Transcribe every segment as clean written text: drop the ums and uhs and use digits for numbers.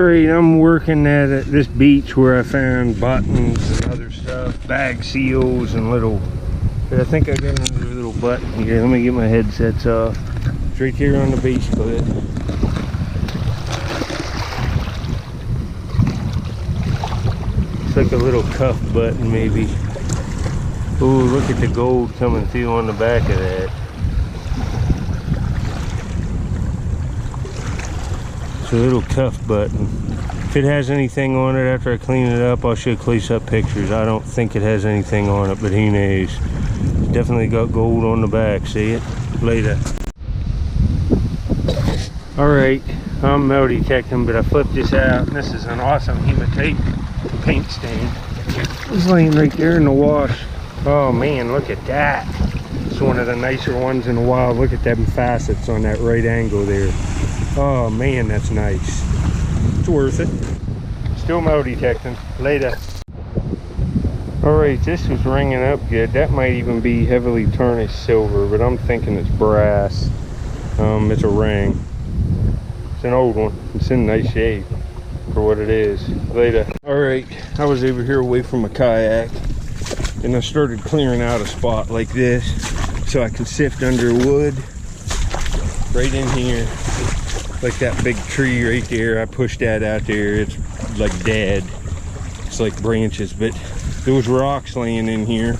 Alright, I'm working at this beach where I found buttons and other stuff, bag seals and little, I think I got another little button here. Let me get my headsets off. It's right here on the beach cliff. It's like a little cuff button maybe. Oh, look at the gold coming through on the back of that. It's a little cuff button. If it has anything on it after I clean it up, I'll show close-up pictures. I don't think it has anything on it, but who knows. It's definitely got gold on the back, see it? Later. Alright, I'm metal detecting, but I flipped this out, and this is an awesome hematite paint stain. It's laying right there in the wash. Oh man, look at that. It's one of the nicer ones in the wild. Look at them facets on that right angle there. Oh man, that's nice. It's worth it. Still metal detecting. Later. Alright, this is ringing up good. That might even be heavily tarnished silver, but I'm thinking it's brass. It's a ring. It's an old one. It's in nice shape for what it is. Later. Alright, I was over here away from a kayak, and I started clearing out a spot like this so I can sift under wood right in here. Like that big tree right there, I pushed that out there. It's like dead. It's like branches, but there was rocks laying in here.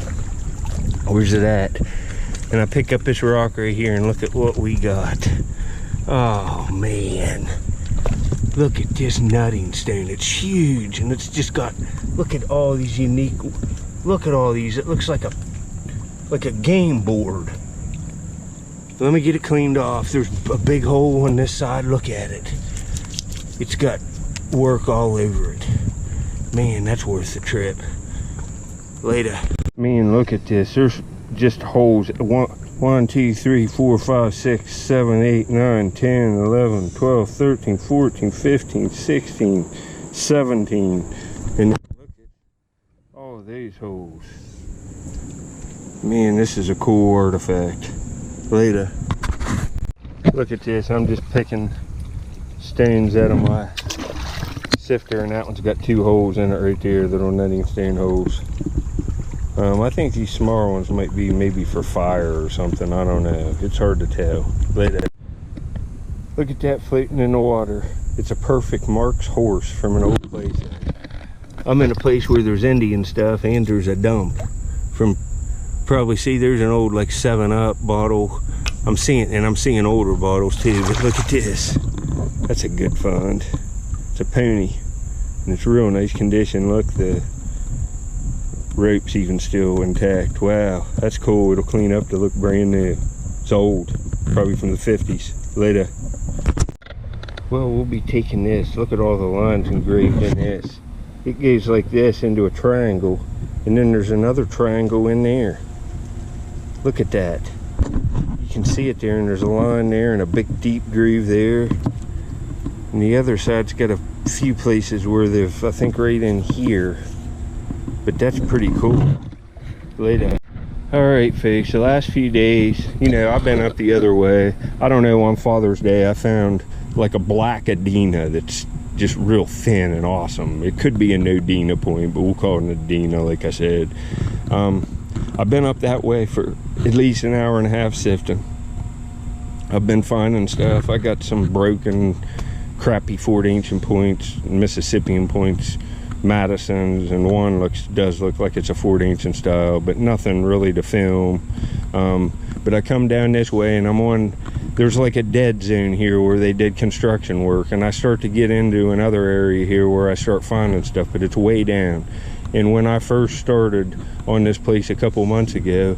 Where's it at? And I pick up this rock right here and look at what we got. Oh man, look at this nutting stone. It's huge, and it's just got, look at all these unique, look at all these. It looks like a game board. Let me get it cleaned off. There's a big hole on this side. Look at it. It's got work all over it. Man, that's worth the trip. Later. Man, look at this. There's just holes. 1, 2, 3, 4, 5, 6, 7, 8, 9, 10, 11, 12, 13, 14, 15, 16, 17. And look at all these holes. Man, this is a cool artifact. Later. Look at this. I'm just picking stones out of my sifter, and that one's got 2 holes in it right there, little nutting stone holes. I think these smaller ones might be maybe for fire or something. I don't know. It's hard to tell. Later. Look at that floating in the water. It's a perfect Mark's horse from an old place. I'm in a place where there's Indian stuff and there's a dump from, probably see there's an old like 7-Up bottle. I'm seeing older bottles too, but look at this. That's a good find. It's a pony, and it's real nice condition. Look, the rope's even still intact. Wow, that's cool. It'll clean up to look brand new. It's old, probably from the 50s. Later. Well, we'll be taking this. Look at all the lines engraved in this. It goes like this into a triangle, and then there's another triangle in there. Look at that. You can see it there, and there's a line there and a big deep groove there. And the other side's got a few places where they've, I think right in here. But that's pretty cool. Later. Alright folks, the last few days, you know, I've been up the other way. I don't know, on Father's Day I found like a black Adena that's just real thin and awesome. It could be a no Dina point, but we'll call it an Adena like I said. I've been up that way for at least an hour and a half sifting. I've been finding stuff. I got some broken, crappy 4-inch points, Mississippian points, Madison's, and one does look like it's a 4-inch style, but nothing really to film. But I come down this way, and I'm on, there's like a dead zone here where they did construction work, and I start to get into another area here where I start finding stuff, but it's way down. And when I first started on this place a couple months ago,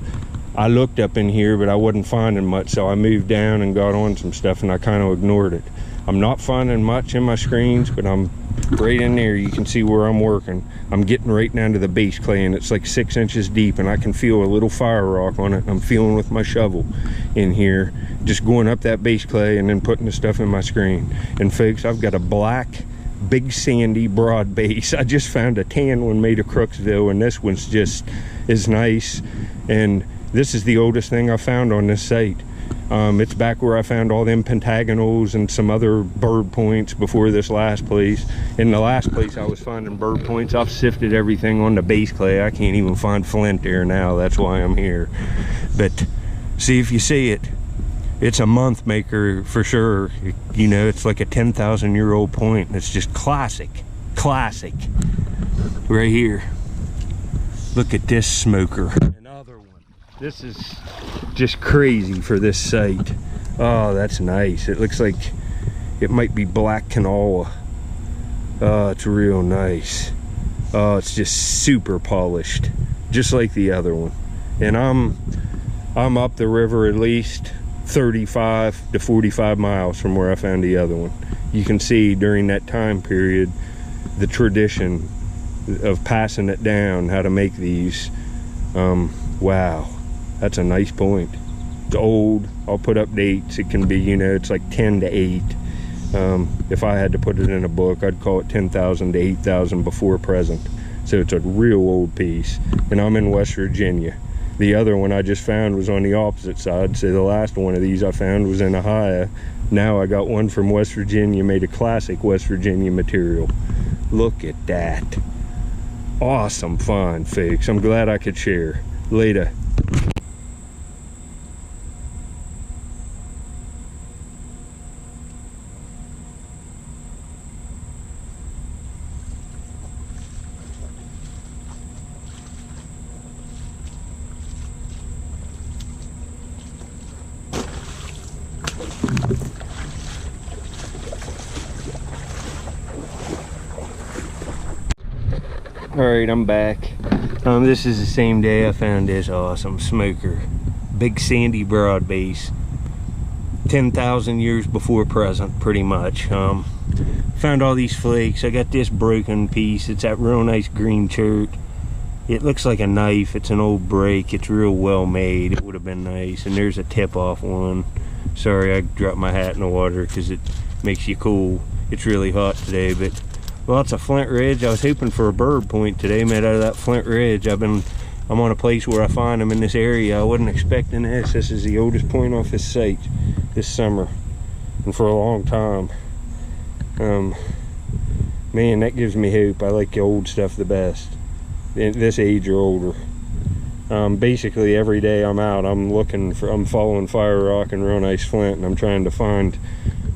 I looked up in here, but I wasn't finding much, so I moved down and got on some stuff, and I kind of ignored it. I'm not finding much in my screens, but I'm right in there. You can see where I'm working. I'm getting right down to the base clay, and it's like 6 inches deep, and I can feel a little fire rock on it, and I'm feeling with my shovel in here, just going up that base clay and then putting the stuff in my screen. And folks, I've got a black, big sandy broad base. I just found a tan one made of Crooksville, and this one's just is nice. And this is the oldest thing I found on this site. It's back where I found all them pentagonals and some other bird points before this last place. In the last place I was finding bird points, I've sifted everything on the base clay. I can't even find flint there now. That's why I'm here. But see if you see it. It's a month maker for sure. You know, it's like a 10,000-year-old point. It's just classic right here. Look at this smoker. Another one. This is just crazy for this site. Oh, that's nice. It looks like it might be black canola. Oh, it's real nice. Oh, it's just super polished, just like the other one. And I'm up the river at least 35 to 45 miles from where I found the other one. You can see during that time period the tradition of passing it down, how to make these. Wow, that's a nice point. It's old. I'll put up dates. It can be, you know, it's like 10 to 8. If I had to put it in a book, I'd call it 10,000 to 8,000 before present. So it's a real old piece. And I'm in West Virginia. The other one I just found was on the opposite side. So the last one of these I found was in Ohio. Now I got one from West Virginia, made of classic West Virginia material. Look at that. Awesome find, folks. I'm glad I could share. Later. Alright, I'm back. This is the same day I found this awesome smoker. Big sandy broad base. 10,000 years before present, pretty much. Found all these flakes. I got this broken piece. It's that real nice green chert. It looks like a knife. It's an old break. It's real well made. It would have been nice. And there's a tip-off one. Sorry, I dropped my hat in the water because it makes you cool. It's really hot today, but lots of Flint Ridge. I was hoping for a bird point today made out of that Flint Ridge. I'm on a place where I find them in this area. I wasn't expecting this. This is the oldest point off this site this summer, and for a long time. Man, that gives me hope. I like the old stuff the best, this age or older. Basically every day I'm out, I'm following Fire Rock and real nice flint, and I'm trying to find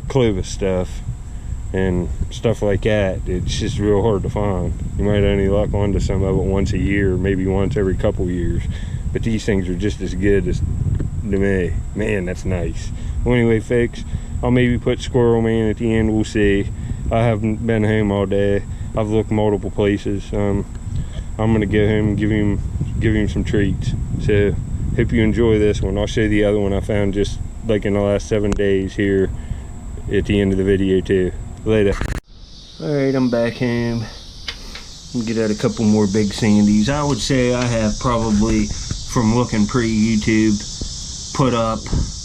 Clovis stuff and stuff like that. It's just real hard to find. You might only luck onto some of it once a year, maybe once every couple years, but these things are just as good as to me. Man, that's nice. Well, anyway, folks, I'll maybe put Squirrel Man at the end. We'll see. I haven't been home all day. I've looked multiple places. I'm gonna go home and give him some treats. So hope you enjoy this one. I'll show you the other one I found just like in the last 7 days here at the end of the video too. Later. Alright, I'm back home. Get out a couple more big sandies. I would say I have probably, from looking pre-YouTube, put up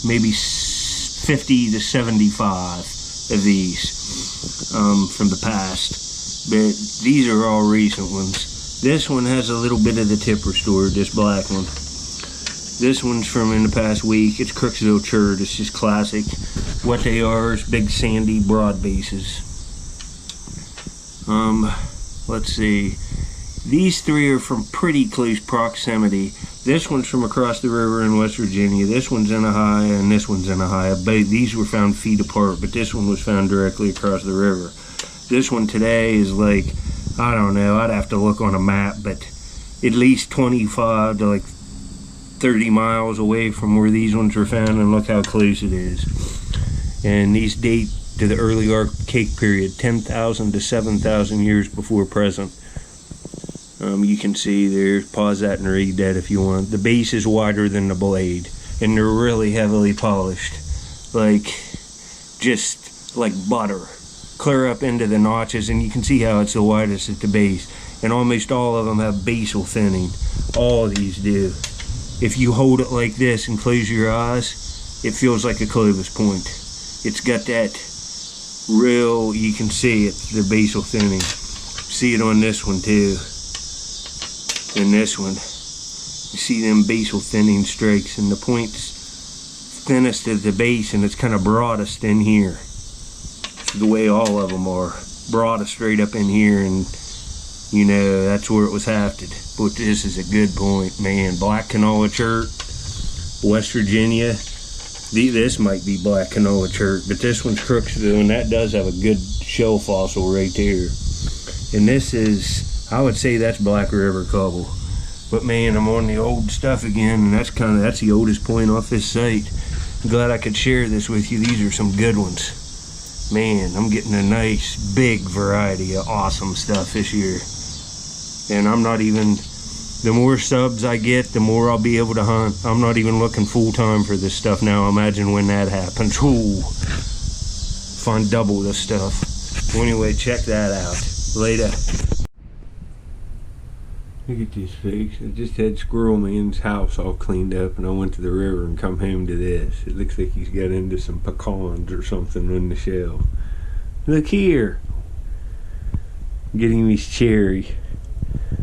maybe 50 to 75 of these from the past. But these are all recent ones. This one has a little bit of the tip restored, this black one. This one's from in the past week. It's Crooksville chert. It's just classic. What they are is big sandy broad bases. Let's see. These three are from pretty close proximity. This one's from across the river in West Virginia. This one's in Ohio, and this one's in Ohio. Both these were found feet apart, but this one was found directly across the river. This one today is like, I don't know, I'd have to look on a map, but at least 25 to like 30 miles away from where these ones were found, and look how close it is. And these date to the early Archaic period, 10,000 to 7,000 years before present. You can see there, pause that and read that if you want. The base is wider than the blade, and they're really heavily polished, like just like butter, clear up into the notches, and you can see how it's the widest at the base. And almost all of them have basal thinning. All of these do. If you hold it like this and close your eyes, it feels like a Clovis point. It's got that real, you can see it, the basal thinning. See it on this one too. And this one. You see them basal thinning strikes, and the points thinnest at the base and it's kind of broadest in here. The way all of them are. Broadest straight up in here, and you know, that's where it was hafted. But this is a good point, man. Black canola chert, West Virginia. This might be black canola chert, but this one's Crooksville, and that does have a good shell fossil right there. And this is, I would say that's Black River cobble. But man, I'm on the old stuff again, and that's the oldest point off this site. I'm glad I could share this with you. These are some good ones. Man, I'm getting a nice big variety of awesome stuff this year. And I'm not even, the more subs I get, the more I'll be able to hunt. I'm not even looking full time for this stuff now. Imagine when that happens. Ooh, find double this stuff. So anyway, check that out. Later. Look at these figs. I just had Squirrel Man's house all cleaned up, and I went to the river and come home to this. It looks like he's got into some pecans or something in the shell. Look here. Getting these cherry.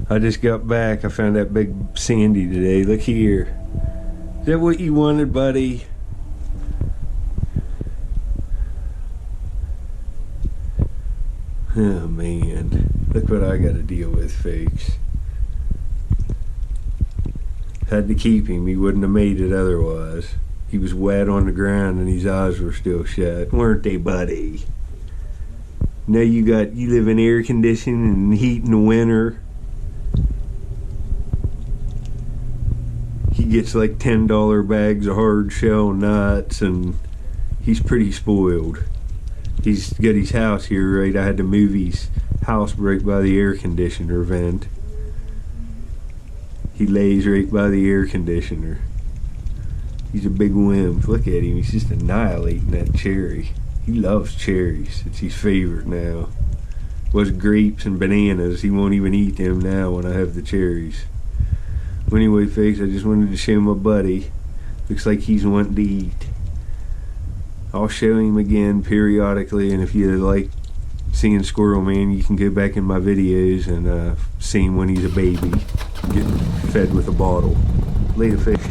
I just got back. I found that big sandy today. Look here. Is that what you wanted, buddy? Oh man. Look what I got to deal with, folks. Had to keep him. He wouldn't have made it otherwise. He was wet on the ground and his eyes were still shut. Weren't they, buddy? Now you live in air conditioning and heat in the winter. He gets like $10 bags of hard shell nuts, and he's pretty spoiled. He's got his house here, right? I had to move his house right by the air conditioner vent. He lays right by the air conditioner. He's a big wimp. Look at him. He's just annihilating that cherry. He loves cherries. It's his favorite now. Was grapes and bananas. He won't even eat them now when I have the cherries. Well, anyway, folks, I just wanted to show my buddy. Looks like he's wanting to eat. I'll show him again periodically, and if you like seeing Squirrel Man, you can go back in my videos and see him when he's a baby, getting fed with a bottle. Later, fish.